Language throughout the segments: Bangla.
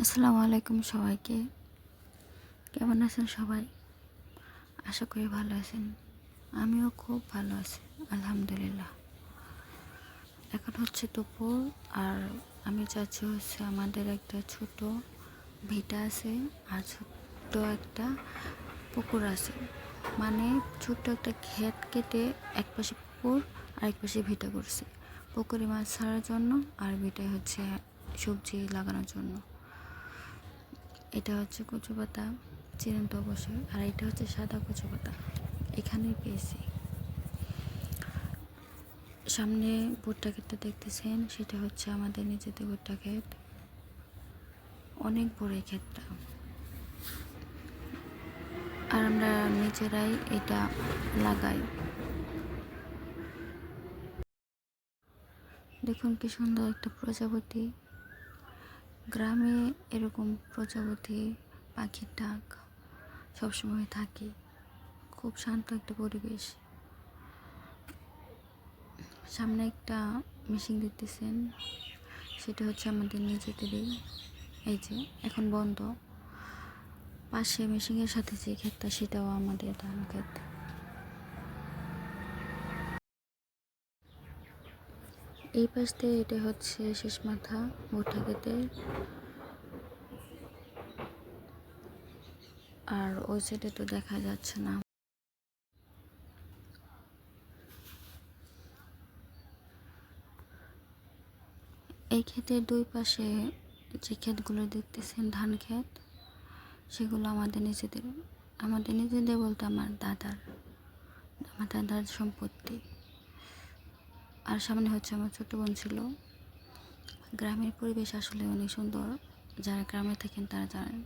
আসসালামু আলাইকুম সবাইকে। কেমন আছেন সবাই? আশা করি ভালো আছেন। আমিও খুব ভালো আছি, আলহামদুলিল্লাহ। এখন হচ্ছে দুপুর, আর আমি চাচ্ছি আমাদের একটা ছোট ভিটা আছে আর ছোট্ট একটা পুকুর আছে। মানে ছোট্ট একটা ক্ষেত কেটে এক পাশে পুকুর আর এক পাশে ভিটা করছে। পুকুরে মাছ ছাড়ার জন্য আর ভিটায় হচ্ছে সবজি লাগানোর জন্য। এটা হচ্ছে কচু পাতা, চিরন্ত অবশ্যই, আর এটা হচ্ছে সাদা কচু পাতা, এখানেই পেয়েছি। সামনে ভুট্টা ক্ষেতটা দেখতেছেন, সেটা হচ্ছে আমাদের নিজেদের ভুট্টা ক্ষেত। অনেক বড় এই ক্ষেতটা, আর আমরা নিজেরাই এটা লাগাই। দেখুন কি সুন্দর একটা প্রজাপতি। গ্রামে এরকম প্রজাপতি পাখির ডাক সবসময় থাকে। খুব শান্ত একটা পরিবেশ। সামনে একটা মেশিন দেখতেছেন, সেটা হচ্ছে আমাদের নিজেদেরই। এই যে এখন বন্ধ। পাশে মেশিনের সাথে যে ক্ষেতটা, সেটাও আমাদের ধান ক্ষেত। এই পাশ দিয়ে এটা হচ্ছে শেষ মাথা ভুট্টা ক্ষেতের, আর ওই সাইডে তো দেখা যাচ্ছে না। এই ক্ষেতের দুই পাশে যে ক্ষেতগুলো দেখতেছেন ধান ক্ষেত, সেগুলো আমাদের নিজেদের বলতে আমার দাদার সম্পত্তি। আর সামনে হচ্ছে আমার ছোট বোন ছিল। গ্রামের পরিবেশ আসলে অনেক সুন্দর, যারা গ্রামে থাকেন তারা জানেন।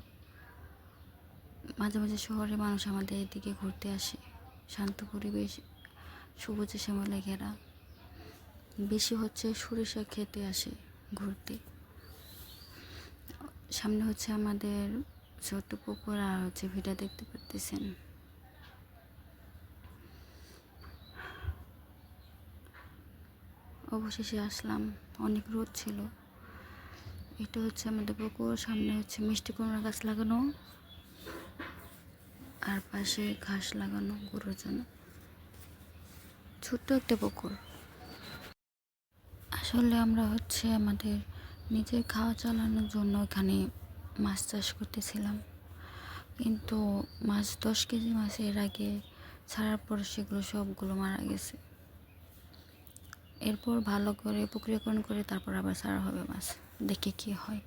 মাঝে মাঝে শহরের মানুষ আমাদের এদিকে ঘুরতে আসে। শান্ত পরিবেশ, সবুজে শ্যামলে ঘেরা। বেশি হচ্ছে সরিষা খেতে আসে ঘুরতে। সামনে হচ্ছে আমাদের ছোট্ট পুকুর, আর হচ্ছে ভিটা দেখতে পারতেছেন। অবশেষে আসলাম, অনেক রোদ ছিল। এটা হচ্ছে আমাদের পুকুর, সামনে হচ্ছে মিষ্টি কুমড়া গাছ লাগানো, আর পাশে ঘাস লাগানো গরুর জন্য। ছোট্ট একটা পুকুর। আসলে আমরা হচ্ছে আমাদের নিজের খাওয়া চালানোর জন্য এখানে মাছ চাষ করতেছিলাম, কিন্তু মাছ 10 কেজি মাছ এর আগে ছাড়ার পর সেগুলো সবগুলো মারা গেছে। এরপর ভালো করে প্রক্রিয়াকরণ করে তারপর আবার ছাড়া হবে মাছ, দেখে কি হয়।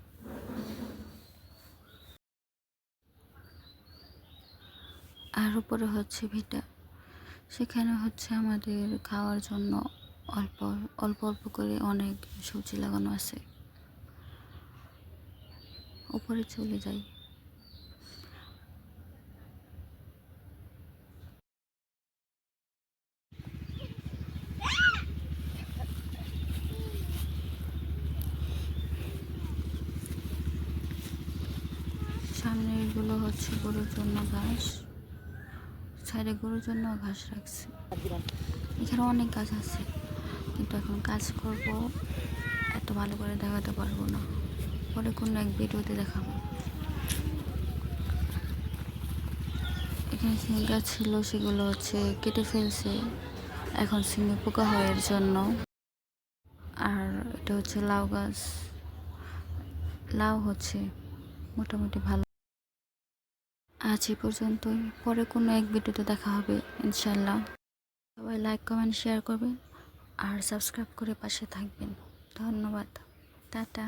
আর উপরে হচ্ছে ভিটা, সেখানে হচ্ছে আমাদের খাওয়ার জন্য অল্প অল্প অল্প করে অনেক সবজি লাগানো আছে। উপরে চলে যাই। সামনে এগুলো হচ্ছে গরুর জন্য ঘাস, সাইডে গরুর জন্য ঘাস রাখছে। এখানে অনেক গাছ আছে, কিন্তু এখন কাজ করব, এত ভালো করে দেখাতে পারবো না। পরে কোনো এক ভিডিওতে দেখাবো। এখানে সিম গাছ ছিল, সেগুলো হচ্ছে কেটে ফেলছে এখন সিমে পোকা হওয়ার জন্য। আর এটা হচ্ছে লাউ গাছ, লাউ হচ্ছে মোটামুটি ভালো। আজ এই পর্যন্তই, পরে কোনো এক ভিডিওতে দেখা হবে ইনশাল্লাহ। সবাই লাইক কমেন্ট শেয়ার করবেন আর সাবস্ক্রাইব করে পাশে থাকবেন। ধন্যবাদ। টাটা।